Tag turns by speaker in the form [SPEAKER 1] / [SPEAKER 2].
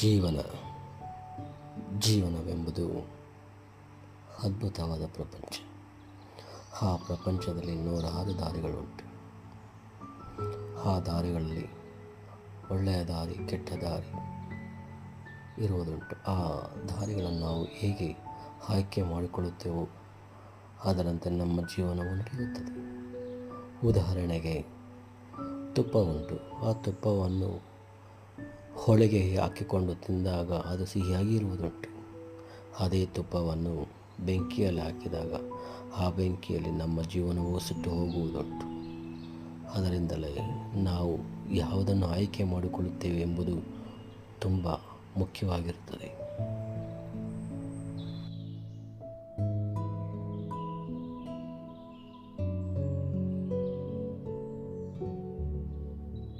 [SPEAKER 1] ಜೀವನ ಜೀವನವೆಂಬುದು ಅದ್ಭುತವಾದ ಪ್ರಪಂಚ. ಆ ಪ್ರಪಂಚದಲ್ಲಿ ನೂರಾರು ದಾರಿಗಳುಂಟು. ಆ ದಾರಿಗಳಲ್ಲಿ ಒಳ್ಳೆಯ ದಾರಿ, ಕೆಟ್ಟ ದಾರಿ ಇರುವುದುಂಟು. ಆ ದಾರಿಗಳನ್ನು ನಾವು ಹೇಗೆ ಆಯ್ಕೆ ಮಾಡಿಕೊಳ್ಳುತ್ತೇವೋ ಅದರಂತೆ ನಮ್ಮ ಜೀವನವು ನಡೆಯುತ್ತದೆ. ಉದಾಹರಣೆಗೆ ತುಪ್ಪ ಉಂಟು. ಆ ತುಪ್ಪವನ್ನು ಹೋಳಿಗೆ ಹಾಕಿಕೊಂಡು ತಿಂದಾಗ ಅದು ಸಿಹಿಯಾಗಿರುವುದುಂಟು. ಅದೇ ತುಪ್ಪವನ್ನು ಬೆಂಕಿಯಲ್ಲಿ ಹಾಕಿದಾಗ ಆ ಬೆಂಕಿಯಲ್ಲಿ ನಮ್ಮ ಜೀವನವು ಸುಟ್ಟು ಹೋಗುವುದುಂಟು. ಅದರಿಂದಲೇ ನಾವು ಯಾವುದನ್ನು ಆಯ್ಕೆ ಮಾಡಿಕೊಳ್ಳುತ್ತೇವೆ ಎಂಬುದು ತುಂಬ ಮುಖ್ಯವಾಗಿರುತ್ತದೆ.